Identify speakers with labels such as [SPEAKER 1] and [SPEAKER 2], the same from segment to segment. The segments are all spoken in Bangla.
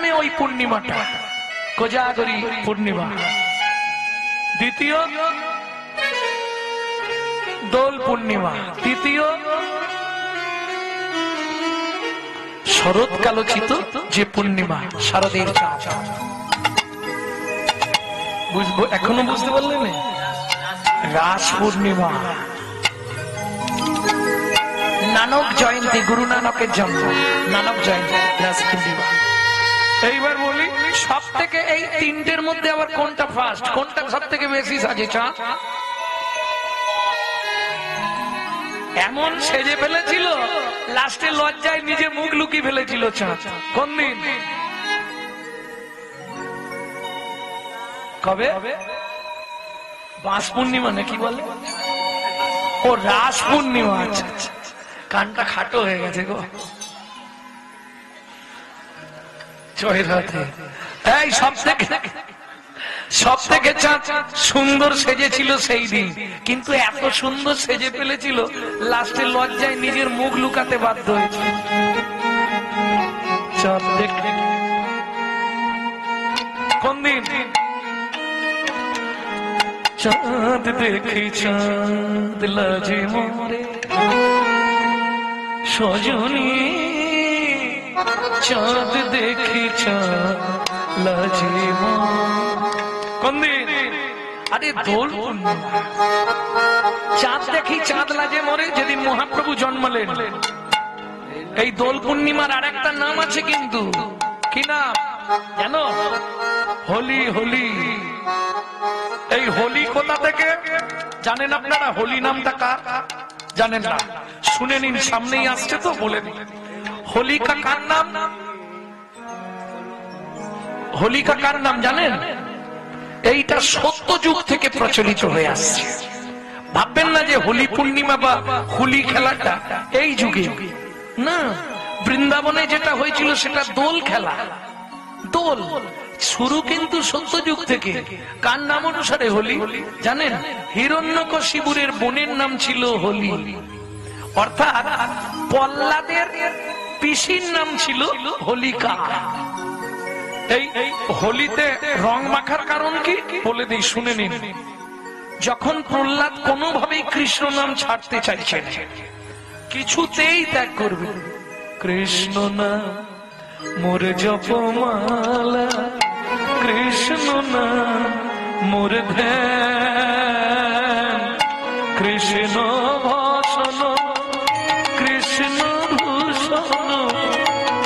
[SPEAKER 1] মানে ওই পূর্ণিমাটা কোজাগরী পূর্ণিমা। দ্বিতীয় দোল পূর্ণিমা, তৃতীয় শরৎকালোচিত যে পূর্ণিমা শারদের চাঁদ। বুঝবো এখনো বুঝতে পারলেন? রাস পূর্ণিমা, নানক জয়ন্তী, গুরু নানকের জন্ম, নানক জয়ন্তী, রাস পূর্ণিমা। এইবার বলি সব থেকে এই তিনটের মধ্যে আবার কোনটা ফার্স্ট, কোনটা সব থেকে বেশি সাজে চাঁদ? এমন সেজে ফেলেছিল লাস্টে লজ্জায় নিজে মুখ লুকিয়ে ফেলেছিল চাঁদ। কোন দিন? কবে? বাস পূর্ণিমা নাকি বলে? ও রাস পূর্ণিমা। আচ্ছা আচ্ছা, কানটা খাটো হয়ে গেছে গো। এই সব থেকে চাঁদ সুন্দর সেজেছিল সেই দিন, কিন্তু এত সুন্দর সেজে ফেলেছিল লাস্টে লজ্জায় নিজের মুখ লুকাতে বাধ্য হয়েছে। চাঁদ দেখে কোন দিন? চাঁদ দেখি চাঁদ লাজে মোরে সজনী, চাঁদ দেখি চাঁদ লাজে মোরে। কোন দিন? আরে দোল পূর্ণিমা। চাঁদ দেখি চাঁদ লাজে মোরে যেদিন মহাপ্রভু জন্মালেন। এই দোল পূর্ণিমার আর একটা নাম আছে কিন্তু, কি নাম জানো? হোলি। হোলি। এই হোলি কোথা থেকে জানেন আপনারা? হোলি নামটা কার জানেন না? শুনে নিন, সামনেই আসছে তো বলে নিন। হোলিকা কার নাম? হোলিকা কার নাম জানেন? এইটা সত্য যুগ থেকে প্রচলিত হয়ে আসছে। ভাববেন না যে হোলি পূর্ণিমা বা হোলি খেলাটা এই যুগে, না। বৃন্দাবনে যেটা হয়েছিল সেটা দোল খেলা। দোল শুরু কিন্তু সত্য যুগ থেকে। কার নাম অনুসারে হোলি জানেন? হিরণ্যকশিপুরের বোনের নাম ছিল হোলি, অর্থাৎ প্রহ্লাদের পিসির নাম ছিল হোলিকা। এই হোলিতে রং মাখার কারণ কি বলে দিই, শুনে নিন। যখন প্রহ্লাদ কোনোভাবেই কৃষ্ণ নাম ছাড়তে চাইছেন, কিছুতেই ত্যাগ করবে, কৃষ্ণ নাম মোর জপমালা, কৃষ্ণ নাম মোর ধ্যান, কৃষ্ণ ভূষণ কৃষ্ণ ভূষণ,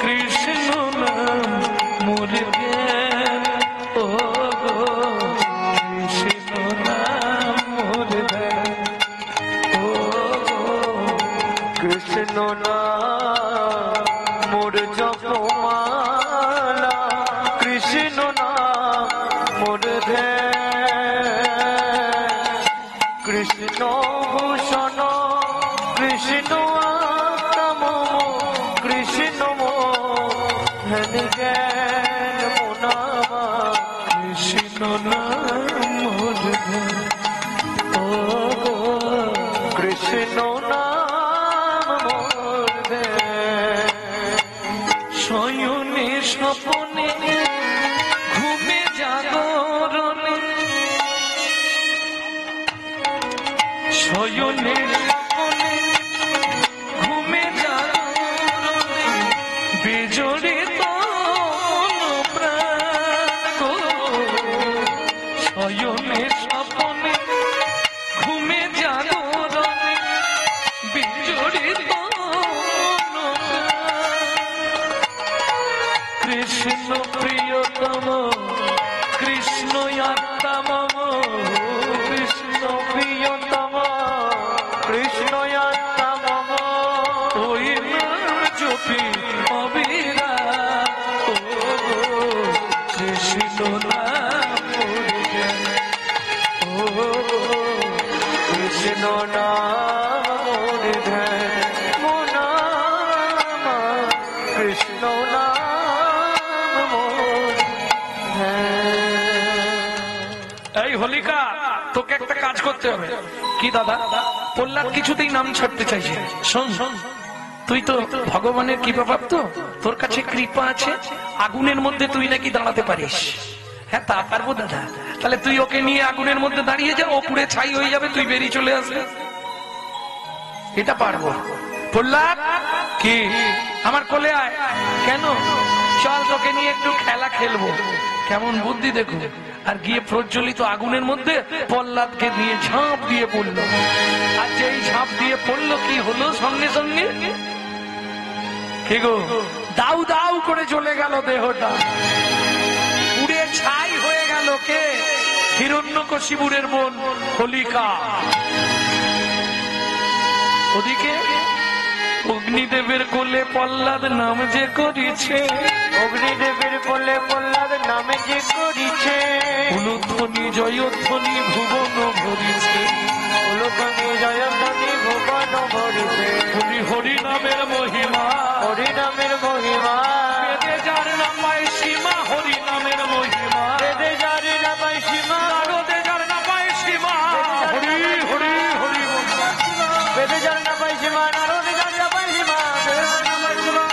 [SPEAKER 1] কৃষ্ণ নাম মোর জ্ঞান, ও গো কৃষ্ণ নাম মোর ধ্যান, ও গো কৃষ্ণ নাম মোর জপমালা, কৃষ্ণ নাম মোর ধ্যান, কৃষ্ণ ভূষণ কৃষ্ণ আত্ম, কৃষ্ণ ধ্যান জ্ঞান মোনামা, কৃষ্ণ নাম মোর ধ্যান, ও গো কৃষ্ণ নাম মোর ধ্যান। শয়নে স্বপনে ঘুমে জাগরণে, শয়নে স্বপনে ঘুমে জাগরণে, বিজড়িত প্রাণ, শয়নে স্বপনে ঘুমে জাগরণে, বিজড়িত কৃষ্ণ প্রিয়তম, কৃষ্ণ আত্মা মম, কৃষ্ণ প্রিয়তম, কৃষ্ণ আত্মা মম, ওই নাম জপি অবিরা, ও গো কৃষ্ণ নাম মোর জ্ঞান, ও গো কৃষ্ণ নাম মোর ধ্যান, মোনামা কৃষ্ণ নাম। এই হোলিকা, তোকে একটা কাজ করতে হবে। কি দাদা? প্রহ্লাদ কিছুতেই নাম ছাড়তে চাইছে। শোন, তুই তো ভগবানের কৃপা প্রাপ্ত, তোর কাছে কৃপা আছে, আগুনের মধ্যে তুই নাকি দাঁড়াতে পারিস। হ্যাঁ তা পারবো দাদা। তাহলে তুই ওকে নিয়ে আগুনের মধ্যে দাঁড়িয়ে যা, ও পুড়ে ছাই হয়ে যাবে, তুই বেরিয়ে চলে আসবে। এটা পারবো। প্রহ্লাদ কি আমার কোলে আয়। কেন? চল তোকে নিয়ে একটু খেলা খেলবো। কেমন বুদ্ধি দেখো। আর গিয়ে প্রজ্বলিত আগুনের মধ্যে প্রহ্লাদকে নিয়ে ঝাঁপ দিয়ে পড়লো। আর যেই ঝাঁপ দিয়ে পড়লো কি হলো, সঙ্গে সঙ্গে কি গো, দাউ দাউ করে চলে গেল দেহটা, পুড়ে ছাই হয়ে গেল। কে? হিরণ্যকশিপুরের বোন হোলিকা। ওদিকে অগ্নিদেবের কোলে প্রহ্লাদ নাম যে করিছে,
[SPEAKER 2] অগ্নিদেবের কোলে প্রহ্লাদ নামে যে করিছে,
[SPEAKER 1] উলুধ্বনি জয়ধ্বনি ভুবন ভরিছে,
[SPEAKER 2] উলুধ্বনি জয়ধ্বনি ভুবন ভরিছে।
[SPEAKER 1] হরি হরি নামের মহিমা,
[SPEAKER 2] হরি নামের মহিমা,
[SPEAKER 1] বেদে যার নাম পায় সীমা। হরি নামের মহিমা,
[SPEAKER 2] বেদে যার নাম পায় সীমা,
[SPEAKER 1] নারদে যার নাম পায় সীমা। হরি হরি হরি
[SPEAKER 2] বেদে যার নাম পায় সীমা, নারদে যার নাম পায় সীমা,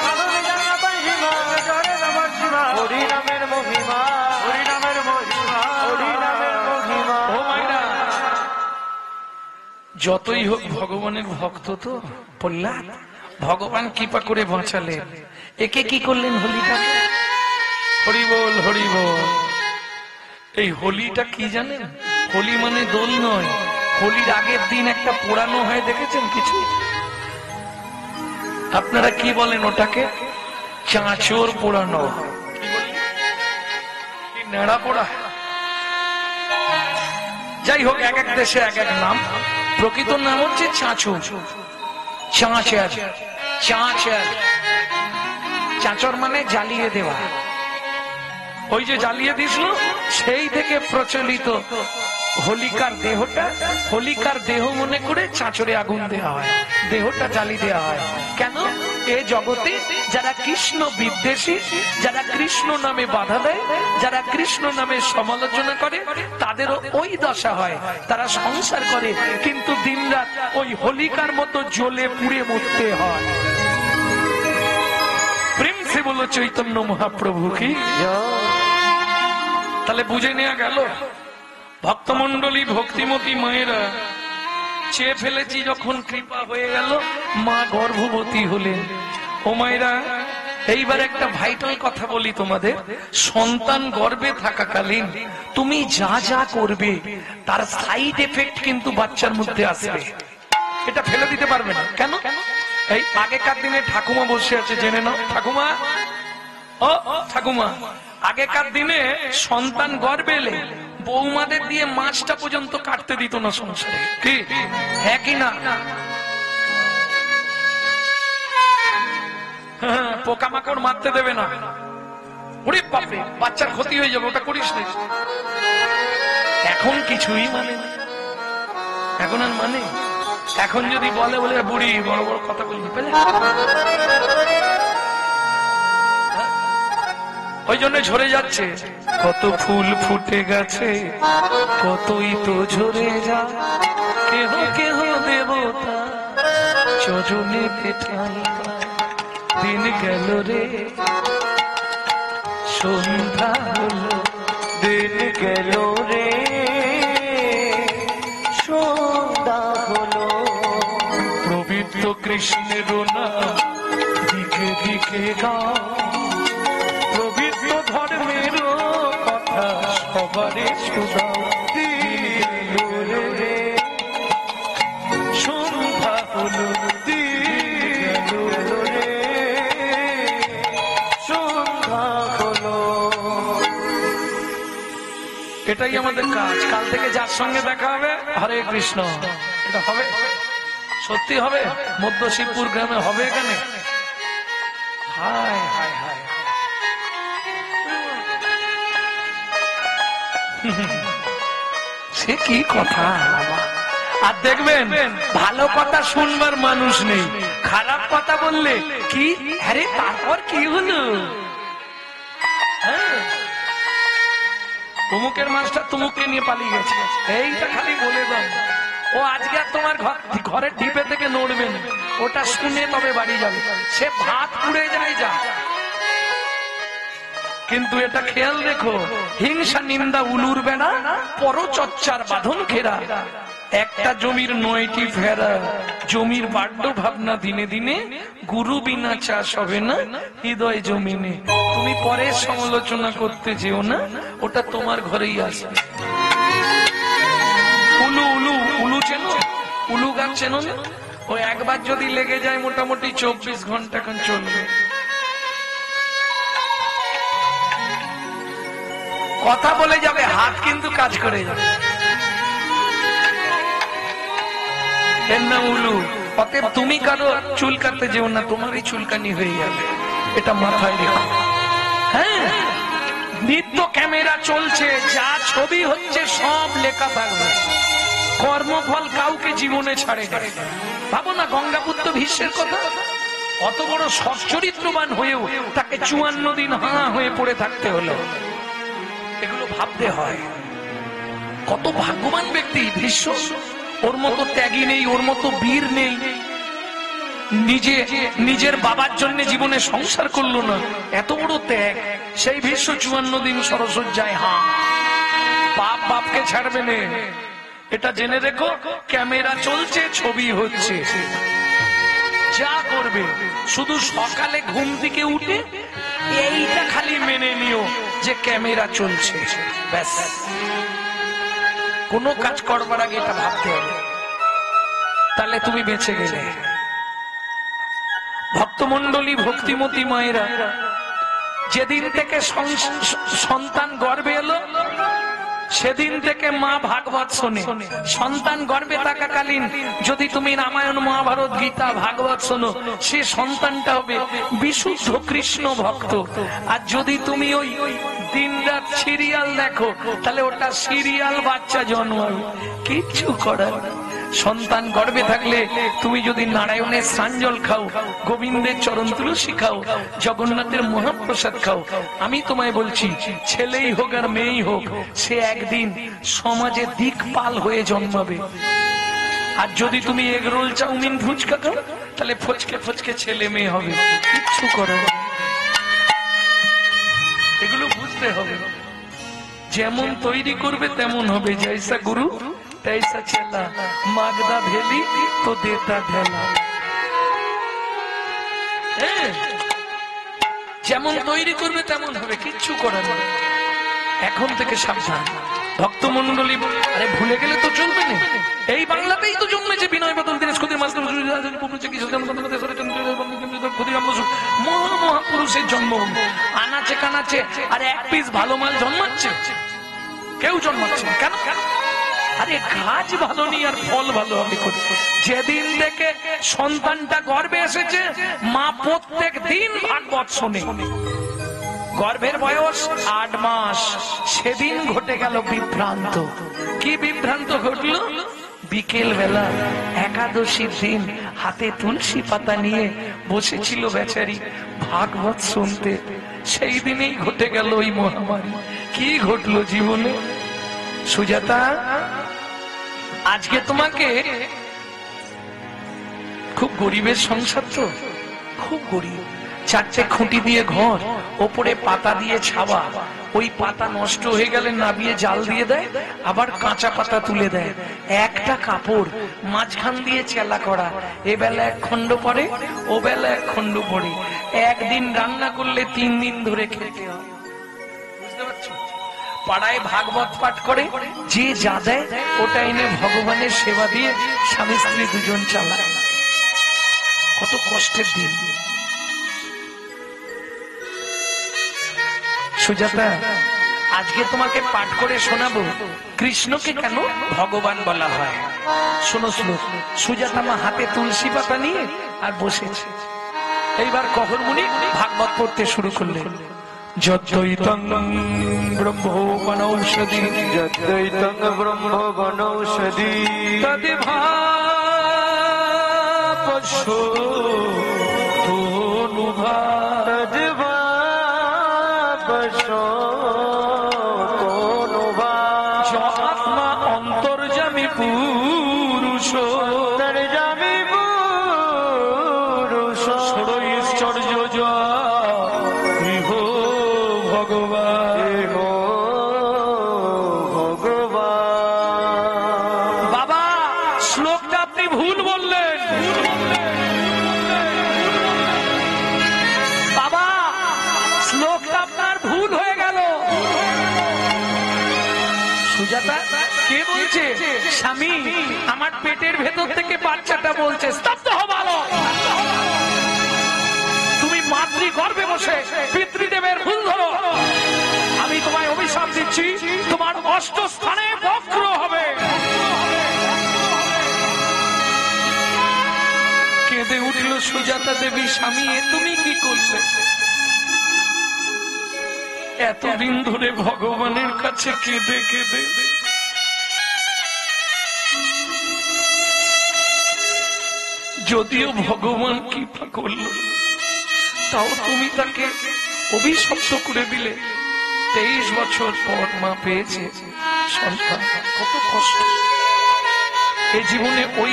[SPEAKER 2] নারদে যার নাম পায় সীমা, হরি নামের মহিমা, হরি নামের মহিমা, হরি নামের মহিমা।
[SPEAKER 1] ও মাইরা, যতই হোক ভগবানের ভক্ত তো প্রহ্লাদ, ভগবান কৃপা করে বাঁচালেন। একে কি করলেন? হোলিকা। হরি বল হরি বল। এই হোলিটা কি জানেন? হোলি মানে দোল নয়, হোলির আগের দিন একটা পোড়ানো হয়, দেখেছেন কিছু? আপনারা কি বলেন ওটাকে? চাঁচর পোড়ানো, নেড়া পোড়া। যাই হোক, এক এক দেশে এক এক নাম। প্রকৃত নাম হচ্ছে চাঁচর। চাঁচর, চাঁচর, চাঁচর মানে জ্বালিয়ে দেওয়া। ওই যে জ্বালিয়ে দিছিল, সেই থেকে প্রচলিত হোলিকার দেহটা, হোলিকার দেহ মনে করে চাঁচরে আগুন দেওয়া হয়, দেহটা জ্বালিয়ে দেওয়া হয়। কেন? এ জগতে যারা কৃষ্ণ বিদ্বেষী, যারা কৃষ্ণ নামে বাধা দেয়, যারা কৃষ্ণ নামে সমালোচনা করে, তাদেরও ওই দশা হয়। তারা সংসার করে কিন্তু দিনরাত ওই হোলিকার মতো জ্বলে পুড়ে মরতে হয়। প্রেম সে বলো চৈতন্য মহাপ্রভু কি। তাহলে বুঝে নেওয়া গেল, ভক্তমন্ডলী ভক্তিমতী মায়েরা চেয়ে ফেলেছি যখন, কৃপা হয়ে গেল, মা গর্ভবতী হলেন। ও মায়েরা, এইবার একটা ভাইটাল কথা বলি তোমাদের। সন্তান গর্ভে থাকাকালীন তুমি যা যা করবে তার সাইড এফেক্ট কিন্তু বাচ্চার মধ্যে আসবে, এটা ফেলে দিতে পারবে না। কেন? এই আগেকার দিনে ঠাকুমা বসে আছে, জেনে নাও। ঠাকুমা, ও ঠাকুমা, আগেকার দিনে সন্তান গর্ভে এলে বৌমাদের দিয়ে মাছটা পর্যন্ত কাটতে দিত না সংসারে। কি হ্যাঁ কি না? পোকামাকড় মারতে দেবে না। ওরে বাপরে, বাচ্চার ক্ষতি হয়ে যাবে, ওটা করিস না। এখন কিছুই মানে না, এখন আর মানে। এখন যদি বলে বলে বুড়ি বড় বড় কথা বলতে পেলে, ওই জন্য ঝরে যাচ্ছে। কত ফুল ফুটে গেছে, কতই তো ঝরে যা, কেহ কেহ দেবতা চজনে পেঠাই। দিন গেল রে, সন্ধ্যা হলো,
[SPEAKER 2] দিন গেল রে, সন্ধ্যা হলো।
[SPEAKER 1] পবিত্র কৃষ্ণের নাম দিকে দিকে গাও, পবিত্র ধর্মের কথা সবারে শোনাও।
[SPEAKER 2] দিন গেল রে,
[SPEAKER 1] সন্ধ্যা হলো,
[SPEAKER 2] দিন গেল রে, সন্ধ্যা হলো।
[SPEAKER 1] এটাই আমাদের কাজ। কাল থেকে যার সঙ্গে দেখা হবে, হরে কৃষ্ণ, এটা হবে, সত্যি হবে। মধ্য শিবপুর গ্রামে হবে, এখানে। হায় হায় হায়, সে কি কথা। আর দেখবেন ভালো কথা শুনবার মানুষ নেই, খারাপ কথা বললে কি, আরে তারপর কি হলো, অমুকের মাস্টার তমুককে নিয়ে পালিয়ে গেছে, এইটা খালি বলে দাও। ও আজকে আর তোমার ঘরের ঢিপে থেকে নড়বে না, ওটা শুনে তবে বাড়ি যাবে, সে ভাত পুড়ে যায় যা। কিন্তু এটা খেয়াল রেখো, হিংসা নিন্দা উলুর বেড়া, পরচর্চার বাঁধন ঘেরা, একটা জমির 9টি ফেরা, জমির বাড্য ভাবনা দিনে দিনে, গুরু বিনা চাষ হবে না হৃদয় জমিনে। তুমি পরের সমালোচনা করতে যেও না, ওটা তোমার ঘরেই আসবে। উলু উলু উলু চেনো? উলু গাছ চেনো না? ও একবার যদি লেগে যায় মোটামুটি 24 ঘন্টা এখন চলবে। কথা বলে যাবে, হাত কিন্তু কাজ করে যাবে, এর নাম উলু। অতএব তুমি কারো চুল কাটতে যেও না, তোমারই চুলকানি হয়ে যাবে, এটা মাথায় রেখো। হ্যাঁ, নিত্য ক্যামেরা চলছে, যা ছবি হচ্ছে সব লেখা থাকবে, কর্মফল কাউকে জীবনে ছাড়ে না। ভাবো না গঙ্গাপুত্র ভীষ্মের কথা, অত বড় সচ্চরিত্রবান হয়েও তাকে 54 দিন হাঁ হয়ে পড়ে থাকতে হলো। এগুলো ভাবতে হয়, কত ভাগ্যবান ব্যক্তি ভীষ্ম। ওর মতো ত্যাগী নেই, ওর মতো বীর নেই, নিজের বাবার জন্য জীবনে সংসার করলো না, এত বড় ত্যাগ। সেই ভীষ্ম 54 দিন সরসজ্জায় হাঁ, বাপ বাপকে ছাড়বে না, এটা জেনে রেখো। ক্যামেরা চলছে, ছবি হচ্ছে, যা করবে শুধু সকালে ঘুম থেকে উঠে এইটা খালি মেনে নিও যে ক্যামেরা চলছে, ব্যাস। কোনো কাজ করবার আগে এটা ভাবতে হবে, তাহলে তুমি বেঁচে গেলে। ভক্তমণ্ডলী, ভক্তিমতী মায়েরা, যেদিন থেকে সন্তান গর্ভে এলো সেদিন থেকে মা ভাগবত শোনে। সন্তান গর্ভে থাকাকালীন যদি তুমি রামায়ণ, মহাভারত, গীতা, ভাগবত শোনো, সে সন্তানটা হবে বিশুদ্ধ কৃষ্ণ ভক্ত। আর যদি তুমি ওই দিনরাত সিরিয়াল দেখো, তাহলে ওটা সিরিয়াল বাচ্চা জন্মাবে, কিচ্ছু করার। সন্তান গর্ভে থাকলে তুমি যদি নারায়ণের স্নাঞ্জল খাও, গোবিন্দের চরণ তুলসী খাও, জগন্নাথের মহাপ্রসাদ খাও, আমি তোমায় বলছি ছেলেই হোক আর মেয়েই হোক, সে একদিন সমাজে দিকপাল হয়ে জন্মাবে। আর যদি তুমি এগরোল, চাউমিন, ফুচকা খাও, তাহলে ফচকে ফচকে ছেলে মেয়ে হবে, কিচ্ছু করো। এগুলো বুঝতে হবে, যেমন তৈরি করবে তেমন হবে। জৈসা গুরু তৈসা চেলা, মাগদা ভেলি তো দেতা ঢেলা। যেমন তৈরি করবে তেমন হবে, কিচ্ছু করার নেই। এখন থেকে সাবধান ভক্তমণ্ডলী। আরে ভুলে গেলে তো চলবে না, এই বাংলাতেই তো জন্মেছে বিনয় বাদল, দীনেশ ক্ষুদির মাস্টার, মহামহাপুরুষের জন্মভূমি। আনাচে কানাচে আর এক পিস ভালো মাল জন্মাচ্ছে, কেউ জন্মাচ্ছে না। কেন? আরে গাছ ভালো নেই আর ফল ভালো হবে। যেদিন থেকে সন্তানটা গর্ভে এসেছে, মা প্রত্যেক দিন ভাগবত শোনে। গর্ভের বয়স 8 মাস, সেদিন ঘটে গেল বিভ্রান্ত। কি বিভ্রান্ত ঘটলো? বিকেল বেলা একাদশীর দিন হাতে তুলসী পাতা নিয়ে বসেছিল বেচারি ভাগবত শুনতে। সেই দিনেই ঘটে গেল ওই মহামারী। কি ঘটলো জীবনে? সুজাতা, আজকে তোমাকে, খুব গরিবের সংসার তো, খুব গরিব, 4টে খুঁটি দিয়ে ঘর, ওপরে পাতা দিয়ে ছাওয়া। ওই পাতা নষ্ট হয়ে গেলে নাবিয়ে জাল দিয়ে দেয়, আবার কাঁচা পাতা তুলে দেয়। একটা কাপড় মাঝখান দিয়ে চেলা করা, এ বেলা 1 খণ্ড পরে, ও বেলা 1 খণ্ড পরে। একদিন রান্না করলে 3 দিন ধরে খেতে হয়। বুঝতে পারছো? পাড়ায় ভাগবত পাঠ করে, যে যা দেয় ওটা এনে ভগবানের সেবা দিয়ে স্বামী স্ত্রী দুজন চালায়। কত কষ্টের দিন। সুজাতা, আজকে তোমাকে পাঠ করে শোনাবো কৃষ্ণকে কেন ভগবান বলা হয়। শোনো শ্লোক। সুজাতা মা হাতে তুলসী পাতা নিয়ে আর বসেছে। এইবার কহর মুনি ভাগবত পড়তে শুরু করলেন। যদ্বৈতং ব্রহ্ম বনৌষধি,
[SPEAKER 2] যদ্বৈতং ব্রহ্ম বনৌষধি,
[SPEAKER 1] তদ্ভাবশো তনুভা,
[SPEAKER 2] তদ্ভাবশো তনুভা,
[SPEAKER 1] আত্মা অন্তর্যামী পুরুষ বাবা শ্লোকটা আপনার ভুল হয়ে গেল। সুজাতা কে বলছে? স্বামী, আমার পেটের ভেতর থেকে বাচ্চাটা বলছে। স্তব্ধ হও বালক, তুমি মাতৃগর্ভে বসে পিতৃদেবের ভুল ধরো। আমি তোমায় অভিশাপ দিচ্ছি, তোমার 8 স্থানে বক্র হবে। কেঁদে উঠল সুজাতা দেবী, স্বামী এ তুমি কি করলে? এতদিন ধরে ভগবানের কাছে কেঁদে কেঁদে যদিও ভগবান কৃপা করল, তাও তুমি তাকে অভিশপ্ত করে দিলে। 23 বছর পর মা পেয়েছে সন্তান, কত কষ্ট। এই জীবনে ওই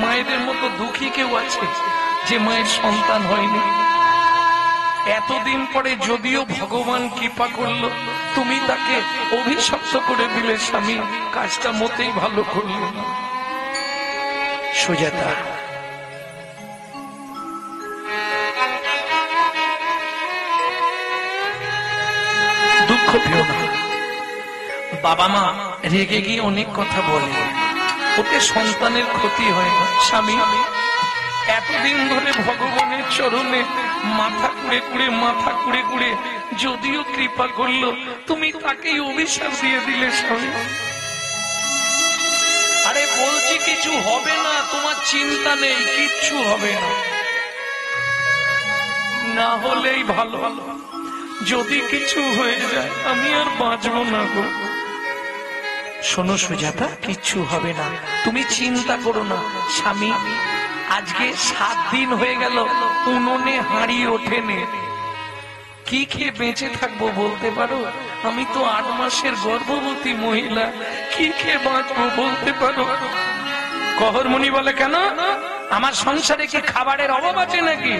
[SPEAKER 1] মায়েদের মতো দুঃখী কেউ আছে যে মায়ের সন্তান হয়নি? এতদিন পরে যদিও ভগবান কৃপা করল, তুমি তাকে অভিশপ্ত করে দিলে। স্বামী, কাজটা মোটেই ভালো করল না। সুজাতা, দুঃখ পেও না। বাবা মা রেগে গিয়ে অনেক কথা বলে, ওতে সন্তানের ক্ষতি হয় না। স্বামী, এতদিন ধরে ভগবানের চরণে মাথা কুড়ে কুড়ে যদিও কৃপা করলো, তুমি তাকেই অভিশাপ দিয়ে দিলে। স্বামী, আরে বলছি কিছু হবে না, তোমার চিন্তা নেই, কিচ্ছু হবে না। না হলেই ভালো, যদি কিছু হয়ে যায় আমি আর বাঁচবো না গো। শোনো সুজাতা, কিচ্ছু হবে না, তুমি চিন্তা করো না। স্বামী, আজকে 7 দিন হয়ে গেল উনুনে হাঁড়ি ওঠেনে। কি খেয়ে বেঁচে থাকবো বলতে পারো? আমি তো 8 মাসের গর্ভবতী মহিলা, কি খেয়ে বাঁচবো বলতে পারো? কহরমণি বলে, কেন আমার সংসারে কি খাবারের অভাব আছে নাকি?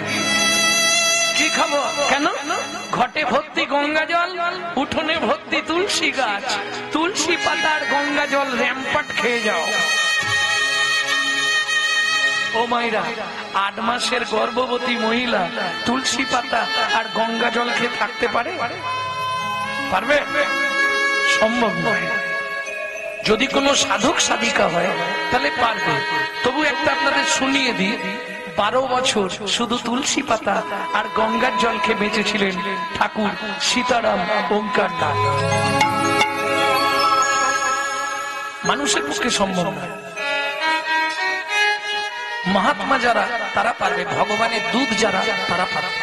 [SPEAKER 1] কি খাবো? কেন? ঘটে ভর্তি গঙ্গা জল, উঠোনে ভর্তি তুলসী গাছ, তুলসী পাতার গঙ্গা জল র্যাম্পাট খেয়ে যাও। ও মাইরা, 8 মাসের গর্ভবতী মহিলা তুলসী পাতা আর গঙ্গা জল খেয়ে থাকতে পারে? পারবে? সম্ভব নয়। যদি কোনো সাধক সাধিকা হয় তাহলে পারবে। তবু একটা আপনাদের শুনিয়ে দিই, 12 বছর শুধু তুলসী পাতা আর গঙ্গার জল খেয়ে বেঁচেছিলেন ঠাকুর সীতারাম ওঙ্কার নাথ। মানুষের পক্ষে সম্ভব নয়। মহাত্মা যারা তারা পারবে, ভগবানের দুধ যারা তারা পারবে।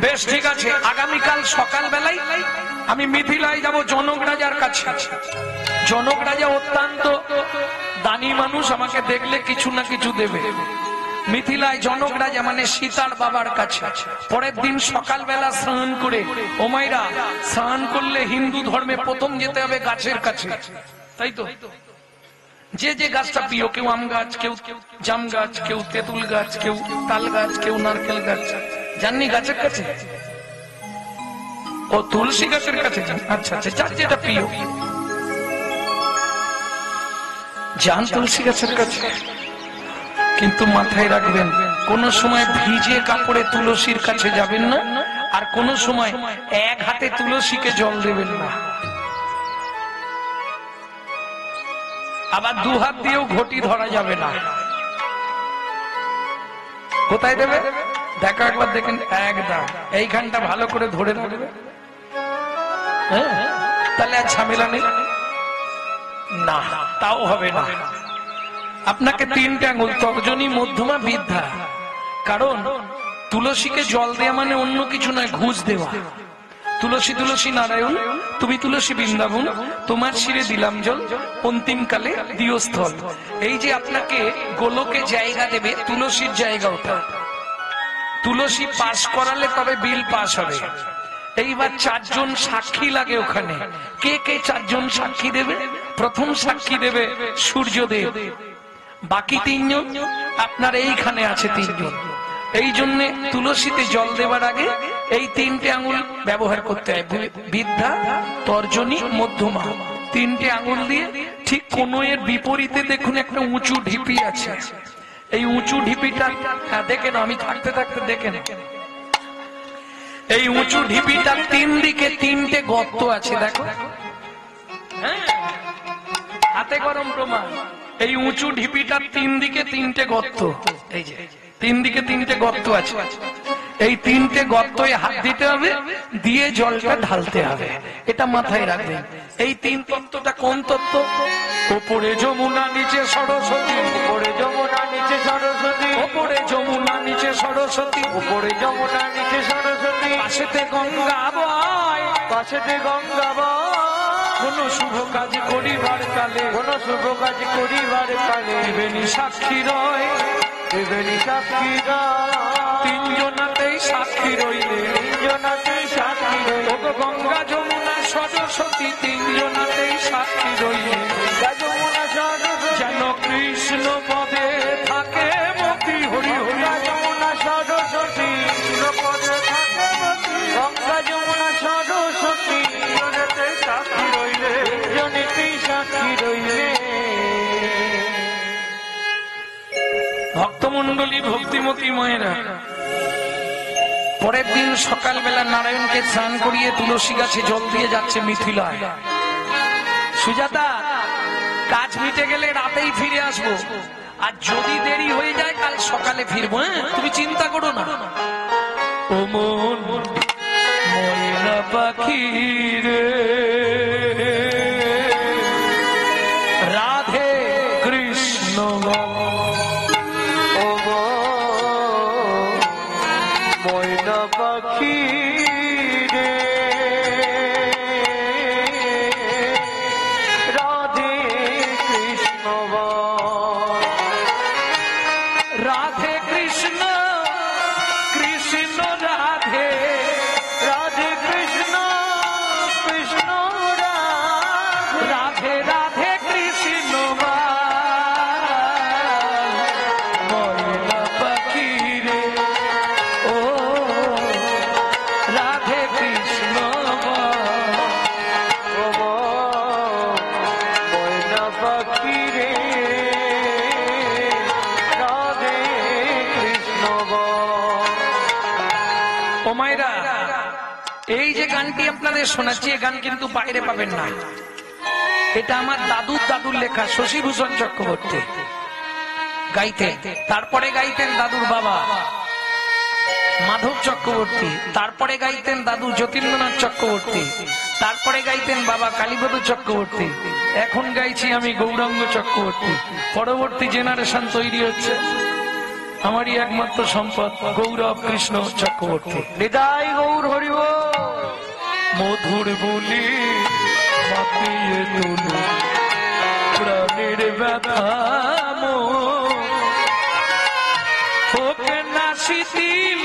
[SPEAKER 1] বেশ, ঠিক আছে, আগামীকাল সকাল বেলায় আমি মিথিলায় যাব জনক রাজার কাছে। জনক রাজা অত্যন্ত দানি মানুষ, আমাকে দেখলে কিছু না কিছু দেবে। মিথিলায় জনক রাজা মানে সীতার বাবার কাছে। পরের দিন সকালবেলা স্নান করে, ও মাইরা, স্নান করলে হিন্দু ধর্মে প্রথম যেতে হবে গাছের কাছে, তাই তো? যে যে গাছটা প্রিয়, কেউ আম গাছ, কেউ জাম গাছ, কেউ তেঁতুল গাছ, কেউ তাল গাছ, কেউ নারকেল গাছ। জাননি গাছের কাছে? ও তুলসী গাছের কাছে। আচ্ছা আচ্ছা, যার যেটা প্রিয় যান তুলসী গাছের কাছে। কিন্তু মাথায় রাখবেন, কোন সময় ভিজে কাপড়ে তুলসীর কাছে যাবেন না, আর কোন সময় এক হাতে তুলসীকে জল দেবেন না। আবার 2 হাত দিয়েও ঘটি ধরা যাবে না। কোথায় দেবে? দেখো একবার, দেখেন, একদম এইখানটা ভালো করে ধরে রাখবে। তাহলে আর ঝামেলা নেই না, তাও হবে না। আপনাকে 3টে আঙুল, তর্জনী, মধ্যমা, বৃদ্ধা। কারণ তুলসীকে জল দেওয়া মানে অন্য কিছু নয়, ঘুষ দেওয়া। তুলসী তুলসী নারায়ণ, তুমি তুলসী বৃন্দাবন, তোমার শিরে দিলাম জল, অন্তিমকালে দিও স্থল। এই যে আপনাকে গোলকে জায়গা দেবে, তুলসীর জায়গা ওটা। তুলসী পাস করালে তবে বিল পাস হবে। এইবার 4 জন সাক্ষী লাগে ওখানে। কে কে 4 জন সাক্ষী দেবে? প্রথম সাক্ষী দেবে সূর্যদেব, বাকি 3 জন আপনার এইখানে আছে 3 জন। এই জন্য তুলসীতে জল দেবার আগে এই 3টে আঙুল ব্যবহার করতে হয়, বৃদ্ধা, তর্জনী, মধ্যমা। 3টে আঙুল দিয়ে ঠিক ঠিক কোন এর বিপরীতে দেখুন একটা উঁচু ঢিপি আছে। এই উঁচু ঢিপিটা দেখেন, আমি থাকতে থাকতে দেখেন, এই উঁচু ঢিপিটার 3 দিকে 3টে গর্ত আছে। দেখো, হ্যাঁ, হাতে গরম প্রমাণ। এই উঁচু ঢিপিটার 3 দিকে 3টে গর্ত, এই যে 3 দিকে 3টে গর্ত আছে। এই 3টে গর্তে হাত দিতে হবে, দিয়ে জলটা ঢালতে হবে। এটা মাথায় রাখবেন। এই 3 তত্ত্বটা কোন তত্ত্ব? ওপরে যমুনা নিচে সরস্বতী,
[SPEAKER 2] উপরে যমুনা নিচে সরস্বতী,
[SPEAKER 1] ওপরে যমুনা নিচে সরস্বতী,
[SPEAKER 2] উপরে যমুনা নিচে সরস্বতী,
[SPEAKER 1] পাশেতে গঙ্গা বয়,
[SPEAKER 2] পাশেতে গঙ্গা বয়।
[SPEAKER 1] কোন শুভ কাজ করিবার কালে,
[SPEAKER 2] কোন শুভ কাজ করিবার কালে,
[SPEAKER 1] ত্রিবেণী সাক্ষী রয়,
[SPEAKER 2] ত্রিবেণী সাক্ষী রয়।
[SPEAKER 1] 3 জনাতেই সাক্ষী রইলে,
[SPEAKER 2] 3 জনাতেই সাক্ষী রইলে,
[SPEAKER 1] ওগো গঙ্গা যমুনা সরস্বতী 3 জনাতেই সাক্ষী রইলে,
[SPEAKER 2] গঙ্গা যমুনা সরস্বতী,
[SPEAKER 1] যেন কৃষ্ণ পদে থাকে মতি। হরি হরি।
[SPEAKER 2] গঙ্গা যমুনা সরস্বতী, পদে থাকে মতি। গঙ্গা যমুনা সরস্বতী, জনেতে সাক্ষী রইলে, জনেতেই সাক্ষী রইলে।
[SPEAKER 1] ভক্তমন্ডলী, ভক্তিমতী মায়েরা, পরের দিন সকালবেলা নারায়ণকে স্নান করিয়ে তুলসী গাছে জল দিয়ে যাচ্ছে মিথিলায়। সুজাতা, কাজ মিটে গেলে রাতেই ফিরে আসবো, আর যদি দেরি হয়ে যায় কাল সকালে ফিরবো। হ্যাঁ, তুমি চিন্তা করো না। ও মন ময়না পাখি রে, রাধে কৃষ্ণ
[SPEAKER 2] ও গো ময়না পাখি রে, রাধে কৃষ্ণ বল।
[SPEAKER 1] রাধে কৃষ্ণ কৃষ্ণ রাধে,
[SPEAKER 2] রাধে কৃষ্ণ কৃষ্ণ রাধে,
[SPEAKER 1] রাধে রাধে কৃষ্ণ ময়না পাখি রে, ও রাধে কৃষ্ণ।
[SPEAKER 2] ও গো ময়না পাখি রে, রাধে কৃষ্ণ বল।
[SPEAKER 1] ও মায়েরা, এই যে গানটি আপনাদের শোনাচ্ছি, এই গান কিন্তু বাইরে পাবেন না। এটা আমার দাদুর লেখা, শশীভূষণ চক্রবর্তী গাইতেন। তারপরে গাইতেন দাদুর বাবা মাধব চক্রবর্তী, তারপরে গাইতেন দাদু যতীন্দ্রনাথ চক্রবর্তী, তারপরে গাইতেন বাবা কালীপদ চক্রবর্তী, এখন গাইছি আমি গৌরাঙ্গ চক্রবর্তী। পরবর্তী জেনারেশন তৈরি হচ্ছে, আমারই একমাত্র সম্পদ গৌরব কৃষ্ণ চক্রবর্তী।
[SPEAKER 2] বিদায় গৌর হরিব।
[SPEAKER 1] মধুর বলি মাতিয়ে তুলি প্রাণের ব্যথা হোক না শিথিল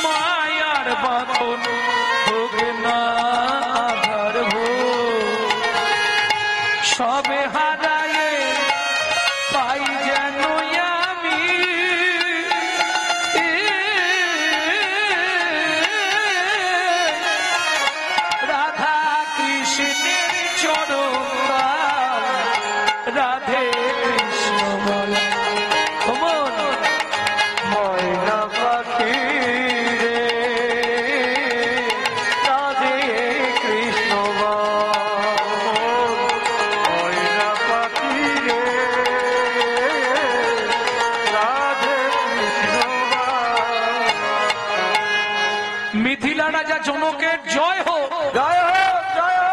[SPEAKER 1] মায়ার বাঁধন, হোক না আধার সবে হারায়ে পাই যেন আমি রাধা কৃষ্ণের চরণ, রাধে কৃষ্ণ বল।
[SPEAKER 2] ময়না পাখি রে, রাধে কৃষ্ণ বল। ময়না পাখি রে, রাধে কৃষ্ণ বল।
[SPEAKER 1] মিথিলা রাজা জনকের জয় হোক।
[SPEAKER 2] জয় হোক, জয় হোক।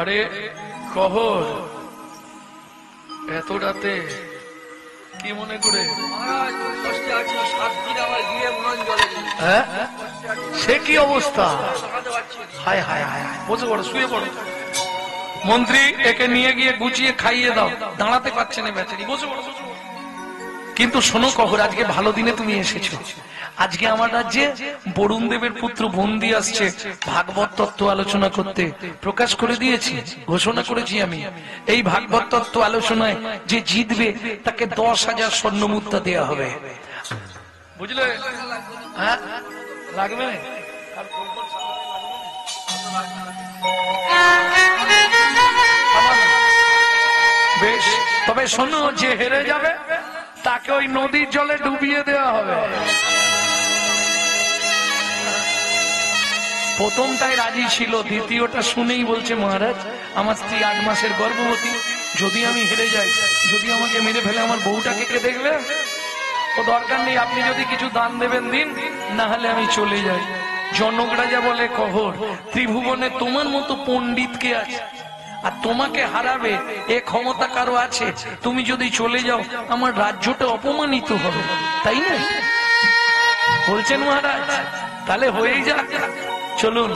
[SPEAKER 1] আরে কহর এত রাতে কি মনে করে? হ্যাঁ, সে কি অবস্থা? হায় হায় হায়, বসে পড়ো, শুয়ে পড়ো। মন্ত্রী, একে নিয়ে গিয়ে গুছিয়ে খাইয়ে দাও, দাঁড়াতে পারছে না বেচারি, বসে পড়ো। কিন্তু শোনো কহর, আজকে ভালো দিনে তুমি এসেছো। আজকে আমার রাজ্যে বরুণ দেবের পুত্র বন্দী আসছে ভাগবত তত্ত্ব আলোচনা করতে। প্রকাশ করে দিয়েছি, ঘোষণা করেছি আমি, এই ভাগবত তত্ত্ব আলোচনায় যে জিতবে তাকে 10,000 স্বর্ণ মুদ্রা দেওয়া হবে। বুঝলে? হ্যাঁ, লাগবে। বেশ, তবে শোনো, যে হেরে যাবে তাকে ওই নদীর জলে ডুবিয়ে দেওয়া হবে। প্রথমটাই রাজি ছিল, দ্বিতীয়টা শুনেই বলছে মহারাজ আমার স্ত্রী 8 মাসের গর্ভবতী, যদি আমি হেরে যাই, যদি আমাকে মেরে ফেলে আমার বউটাকে কে দেখবে? ও দরকার নেই, আপনি যদি কিছু দান দেবেন দিন, না হলে আমি চলে যাই। জনক রাজা বলে কহর, ত্রিভুবনে তোমার মতো পণ্ডিত কে আছে? আর তোমাকে হারাবে এ ক্ষমতা কারো আছে? তুমি যদি চলে যাও আমার রাজ্যটা অপমানিত হবে, তাই না? বলছেন মহারাজ তাহলে হয়েই যাক, চলুন।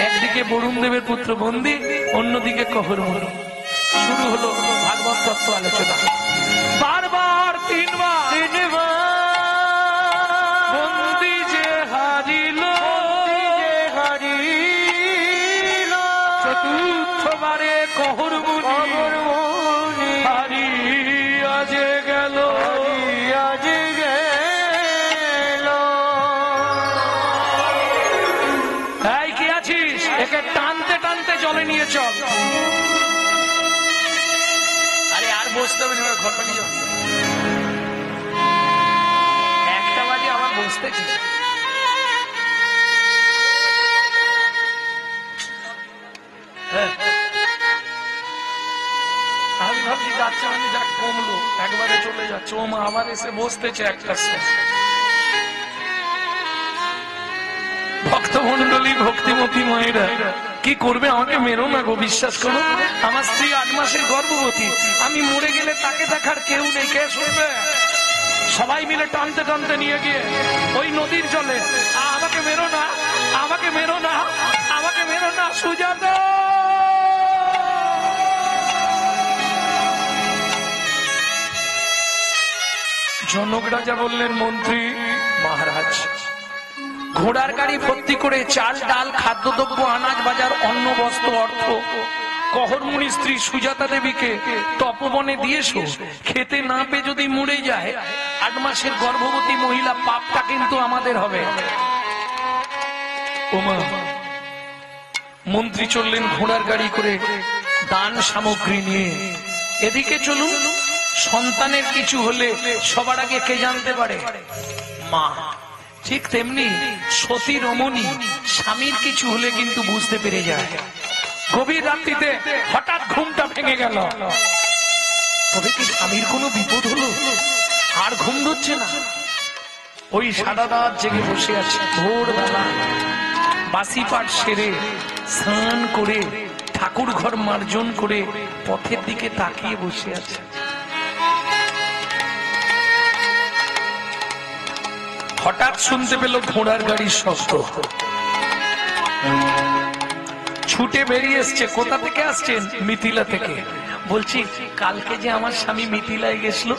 [SPEAKER 1] একদিকে বরুণ দেবের পুত্র বন্দী, অন্যদিকে কহর মরু। শুরু হলো ভাগবত তত্ত্ব আলোচনা। বারবার তিনবার বন্দী যে হারিল, চতুর্থবারে কহর মুনি হারিয়া যে গেল। এই কি আছিস? একে টানতে টানতে জলে নিয়ে চল। আরে আর বসতে হবে না, ঘর পালিয়ে যাও। 1টা বাজে আবার বসতেছিস। আমি ভাবছি যাচ্ছে মানে যাক কমলো, একবারে চলে যাচ্ছে। ও মা আবার এসে বসতেছে 1টার সময়। ভক্তমন্ডলী, ভক্তিমতী মায়েরা কি করবে? আমাকে মেরো না গো, বিশ্বাস করো আমার স্ত্রী 8 মাসের গর্ভবতী, আমি মরে গেলে তাকে দেখার কেউ নেই, কে শুনবে? সবাই মিলে টানতে টানতে নিয়ে গিয়ে ওই নদীর জলে। আমাকে মেরো না, আমাকে মেরো না, আমাকে মেরো না, সুজাতা। জনক রাজা বললেন, মন্ত্রী মহারাজ, ঘোড়ার গাড়ি ভর্তি করে চাল ডাল খাদ্যদ্রব্য আনাজ বাজার অন্ন বস্ত্র অর্থ কহর মুনি স্ত্রী সুজাতা দেবীকে তপবনে দিয়েছো। খেতে না পেয়ে যদি মরে যায় 8 মাসের গর্ভবতী মহিলা, পাপটা কিন্তু আমাদের হবে। ওমা, মন্ত্রী চললেন ঘোড়ার গাড়ি করে দান সামগ্রী নিয়ে। এদিকে চলুন, সন্তানের কিছু হলে সবার আগে কে জানতে পারে? মা। ঠিক তেমনি সতী রমণী স্বামীর কিছু হলে কিন্তু বুঝতে পেরে যায়। গভীর রাত্রিতে হঠাৎ ঘুমটা ভেঙে গেল, তবে কি স্বামীর কোনো বিপদ হলো? আর ঘুম ধরছে না, ওই সারা রাত জেগে বসে আছে। ভোরবেলা বাসি পাঠ সেরে স্নান করে ঠাকুর ঘর মার্জন করে পথের দিকে তাকিয়ে বসে আছে। হঠাৎ শুনতে পেল ঘোড়ার গাড়ির শব্দ। ছুটে বেরিয়ে এসছে। কোথা থেকে আসছেন? মিথিলা থেকে। বলছি কালকে যে আমার স্বামী মিথিলায় গেছিল,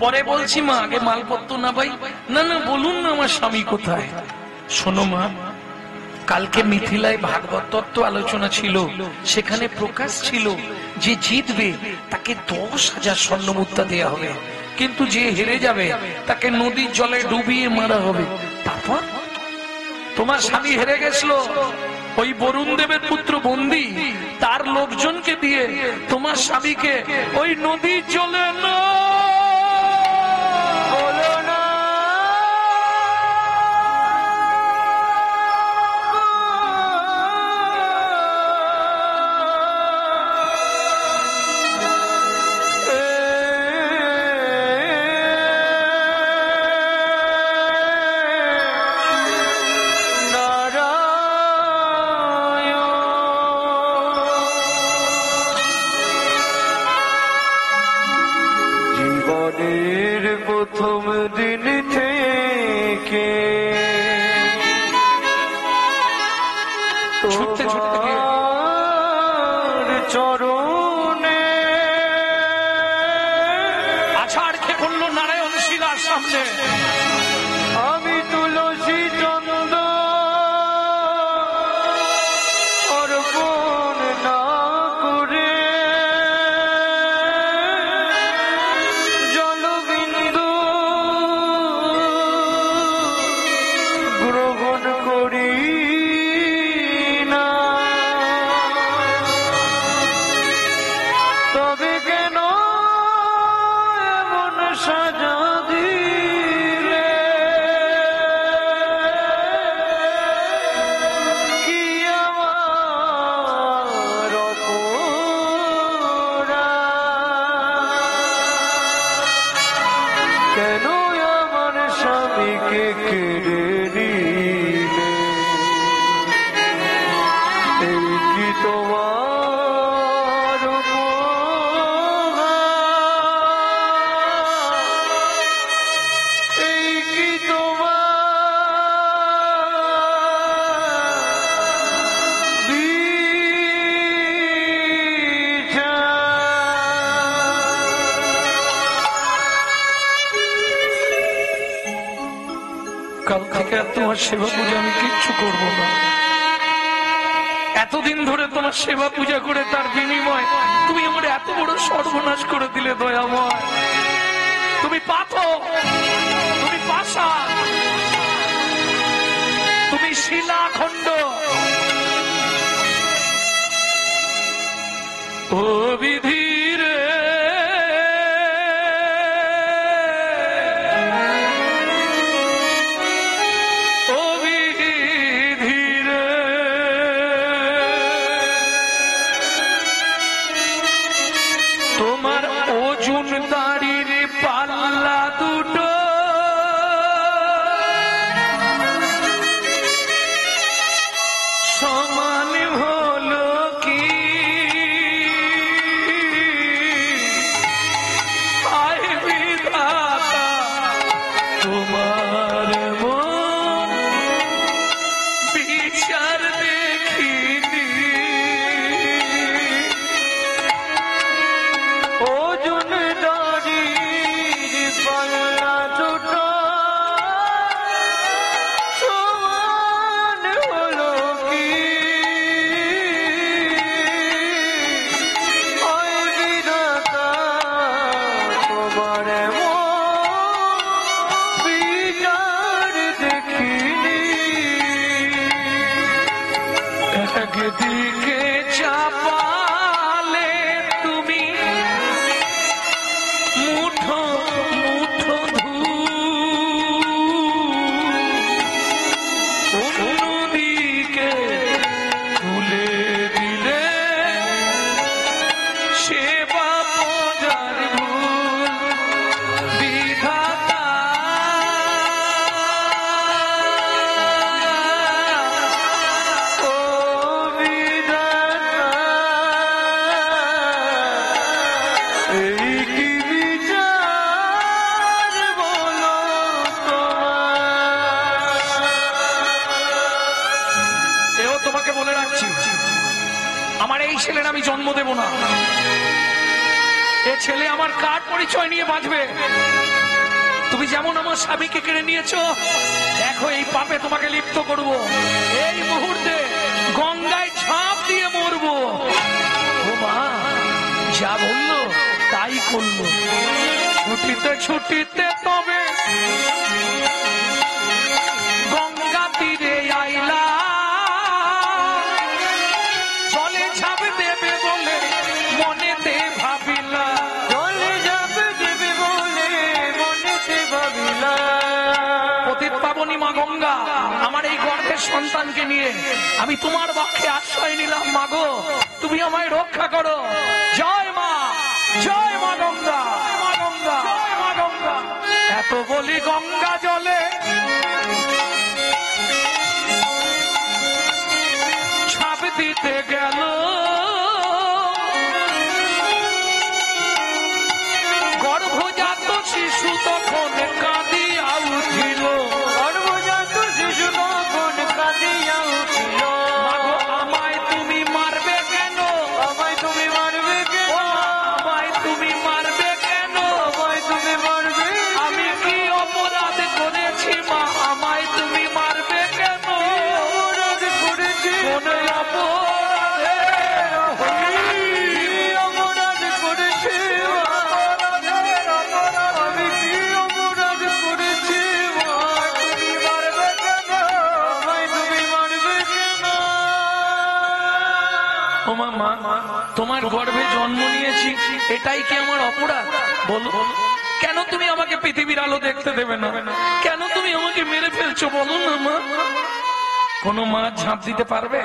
[SPEAKER 1] পরে বলছি মা, আগে মালপত্র না ভাই। না না, বলুন না আমার স্বামী কোথায়। শোনো মা, কালকে মিথিলায় ভাগবত তত্ত্ব আলোচনা ছিল, সেখানে প্রকাশ ছিল যে জিতবে তাকে 10,000 স্বর্ণ মুদ্রা দেয়া হবে, কিন্তু যে হেরে যাবে তাকে নদীর জলে ডুবিয়ে মারা হবে। তারপর তোমার স্বামী হেরে গেছিল, ওই বরুণ দেবের পুত্র বন্দী তার লোকজনকে দিয়ে তোমার স্বামীকে ওই নদীর জলে
[SPEAKER 2] প্রথম দিন থেকে
[SPEAKER 1] ছুটতে ছুটতে
[SPEAKER 2] চরণে
[SPEAKER 1] আছাড় খেয়ে পড়লো নারায়ণ শিলার সামনে।
[SPEAKER 2] আমি তুলসী চন্দ অর্পণ না করে জলবিন্দু গ্রহণ করি না, তবে কেন কেন আমার স্বামীকে কেড়ে নিলে? এই কি তোমার উপহার? এই কি তোমার
[SPEAKER 1] কাল থেকে আর তোমার সেবা পূজা আমি কিচ্ছু করবো না। এতদিন ধরে তোমার সেবা পূজা করে তার বিনিময় তুমি আমার এত বড় সর্বনাশ করে দিলে দয়াময়। তুমি পাথর, তুমি পাষাণ, তুমি শিলাখণ্ড। ও বিধি রে, ও বিধি রে, তোমার ওজন দাড়ির পাল্লা দুটো সমান হলো কি? আয় বিধাতা, তোমার মন বিচার দেখিনি।
[SPEAKER 2] ওজন দাড়ির পাল্লা দুটো সমান হলো কি? ওই বিধাতা, তোমার বিচার দেখিনি।
[SPEAKER 1] একদিকে চাপালে তুমি মুঠো মুঠো অন্যদিকে তুলে দিলে সেবা পূজার ভুল। বিধাতা,
[SPEAKER 2] ও বিধাতা, এই কি বিচার বলো তোমার?
[SPEAKER 1] এও তোমাকে বলে রাখছি, আমার এই ছেলের আমি জন্ম দেব না। এ ছেলে আমার কার পরিচয় নিয়ে বাঁচবে? তুমি যেমন আমার স্বামীকে কেড়ে নিয়েছো, দেখো এই পাপে তোমাকে লিপ্ত করব। এই মুহূর্তে গঙ্গায় ঝাঁপ দিয়ে মরবো। ও মা যা বললো তাই করলো। ছুটিতে ছুটিতে তবে গঙ্গা তীরে আইলা, জলে ঝাঁপ দেবে বলে মনেতে ভাবিলা।
[SPEAKER 2] জলে ঝাঁপ দেবে বলে মনেতে ভাবিলা।
[SPEAKER 1] পতিত পাবনী মা গঙ্গা, আমার এই গর্ভের সন্তানকে নিয়ে আমি তোমার বক্ষে আশ্রয় নিলাম। মাগো, তুমি আমায় রক্ষা করো। জয় মা, জয় মা গঙ্গা, মা গঙ্গা, জয় মা গঙ্গা। এত বলি গঙ্গা জলে ছাপ দিতে গেল, গর্ভজাত শিশু তখন কাঁদিয়া উঠিল।
[SPEAKER 2] গর্ভজাত শিশু তখন কাঁদিয়া উঠিল।
[SPEAKER 1] মাগো, আমায় তুমি মারবে কেন?
[SPEAKER 2] আমায় তুমি মারবে কেন?
[SPEAKER 1] আমায় তুমি মারবে কেন?
[SPEAKER 2] আমায় তুমি মারবে?
[SPEAKER 1] আমি কি অপরাধ করেছি মা? আমায় তুমি মারবে কেন?
[SPEAKER 2] অপরাধ করেছি?
[SPEAKER 1] কোন অপরাধে?
[SPEAKER 2] কি অপরাধ করেছি? আমি কি অপরাধ করেছি? তুমি মারবে কেন? আমায় তুমি মারবে কেন?
[SPEAKER 1] ও মা, তোমার গর্ভে জন্ম নিয়েছি, এটাই কি আমার অপরাধ? বলো, কেন তুমি আমাকে পৃথিবীর আলো দেখতে দেবে না? কেন তুমি আমাকে মেরে ফেলছো? বলো না মা। কোন মা ঝাঁপ দিতে পারবে?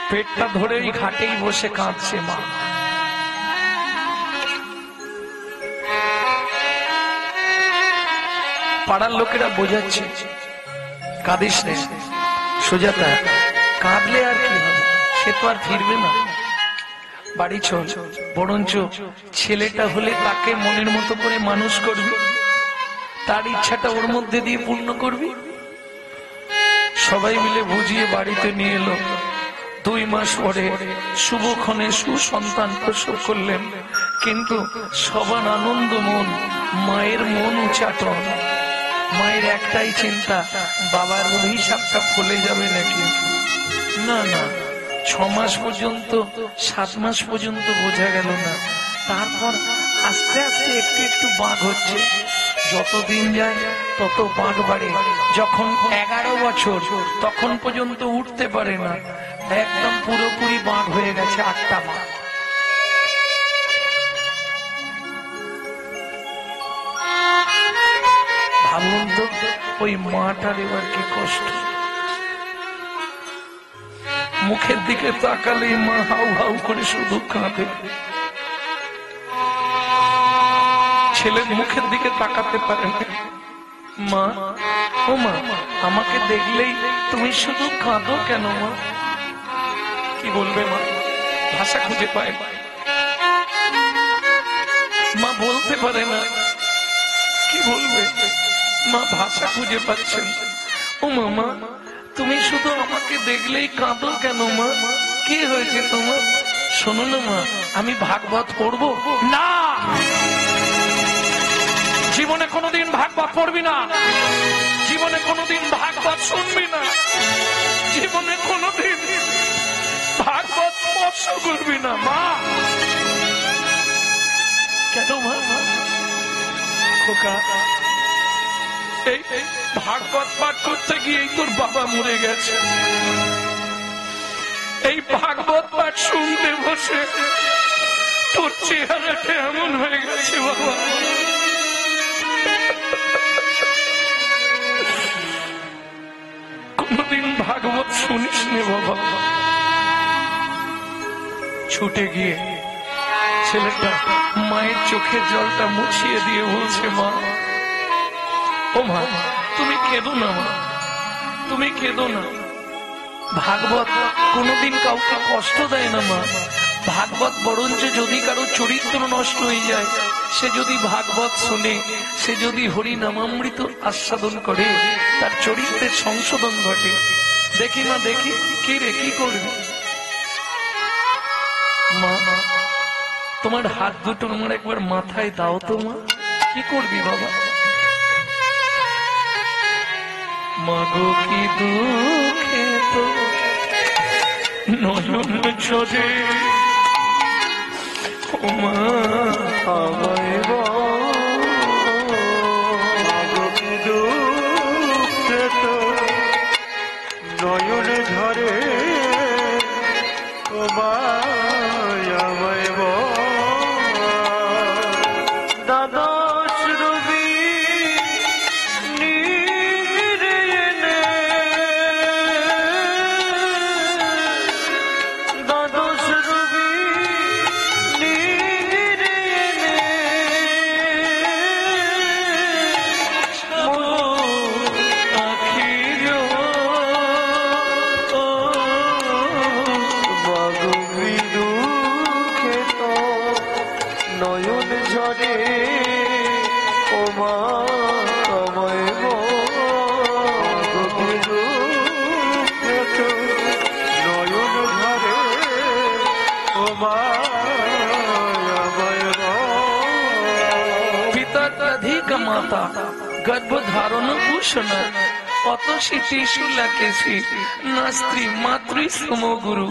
[SPEAKER 1] পেটটা ধরেই ঘাটেই বসে কাঁদছে মা। পাড়ার লোকেরা বোঝাচ্ছে, কাঁদিস রে সুজাতা, কাঁদলে আর কি হবে, সে তো আর ফিরবে না, বাড়ি চল, বরঞ্চ ছেলেটা হলে তাকে মনের মতো করে মানুষ করবি, তার ইচ্ছাটা ওর মধ্যে দিয়ে পূর্ণ করবি। সবাই মিলে বুঝিয়ে বাড়িতে নিয়ে এলো। 2 মাস পরে শুভক্ষণে সুসন্তান প্রসব করলেন, কিন্তু সবার আনন্দ মন, মায়ের মন উচাটন। মায়ের একটাই চিন্তা, বাবার অভিশাপটা ফলে যাবে নাকি। না না, 6 মাস পর্যন্ত, 7 মাস পর্যন্ত বোঝা গেল না। তারপর আস্তে আস্তে একটু একটু বাঁক হচ্ছে, যতদিন যায় তত বাঁক বাড়ে। যখন 11 বছর, তখন পর্যন্ত উঠতে পারে না, একদম পুরোপুরি বাঁক হয়ে গেছে, 8টা বাঁক। ভাবুন তো, ওই মাটার এবার কি কষ্ট। মুখের দিকে তাকালেই মা হাউ হাউ করে শুধু কাঁদে। ছেলের মুখের দিকে তাকাতে পারে না। মা, ও মা, আমাকে দেখলেই তুমি শুধু কাঁদো কেন মা? কি বলবে মা, ভাষা খুঁজে পায় না, মা বলতে পারে না, কি বলবে মা, ভাষা খুঁজে পাচ্ছেন। ও মামা, তুমি শুধু আমাকে দেখলেই কাঁদো কেন মা? কি হয়েছে তোমার? শোনো না মা, আমি ভাগবত পড়বো না। জীবনে কোনোদিন ভাগবত পড়বি না, জীবনে কোনোদিন ভাগবত শুনবি না, জীবনে কোনোদিন ভাগবত স্পর্শ করবি না মা। কেন মা? খোকা, এই ভাগবত পাঠ করতে গিয়ে তোর বাবা মরে গেছে, এই ভাগবত পাঠ শুনতে বসে তোর চেহারাটা এমন হয়ে গেছে বাবা। কোনদিন ভাগবত শুনিস নে বাবা। ছুটে গিয়ে ছেলেটা মায়ের চোখের জলটা মুছিয়ে দিয়ে বলছে, মা, ও মা, তুমি কেঁদো না মা, তুমি কেঁদো না। ভাগবত কোনোদিন কাউকে কষ্ট দেয় না মা। ভাগবত বরঞ্চ যদি কারো চরিত্র নষ্ট হয়ে যায়, সে যদি ভাগবত শুনে, সে যদি হরি নামামৃত আস্বাদন করে, তার চরিত্রের সংশোধন ঘটে। দেখি মা, দেখি, কি রে, কি করবি? মা, তোমার হাত দুটো আমার একবার মাথায় দাও তো মা। কি করবি বাবা? মাগো কি দুঃখে তো নয়ন ঝরে, ও মা আমায়
[SPEAKER 2] মাগো কি দুঃখে তো নয়ন ঝরে, ও মা আমায় দাদা রবি নীরে এনে, দ্বাদশ রবি নীরে এনে
[SPEAKER 1] আখির
[SPEAKER 2] মাগো কি দুঃখে তো নয়ন ঝরে, ও মা আমায় মাগো কি দুঃখে তো নয়ন ঝরে, ও মা আমায়
[SPEAKER 1] পিতা তধিক মাতা গর্ভ ধারণ ভূষণ, অত শিশু লাকেশি না স্ত্রী মাতৃ সম গুরু।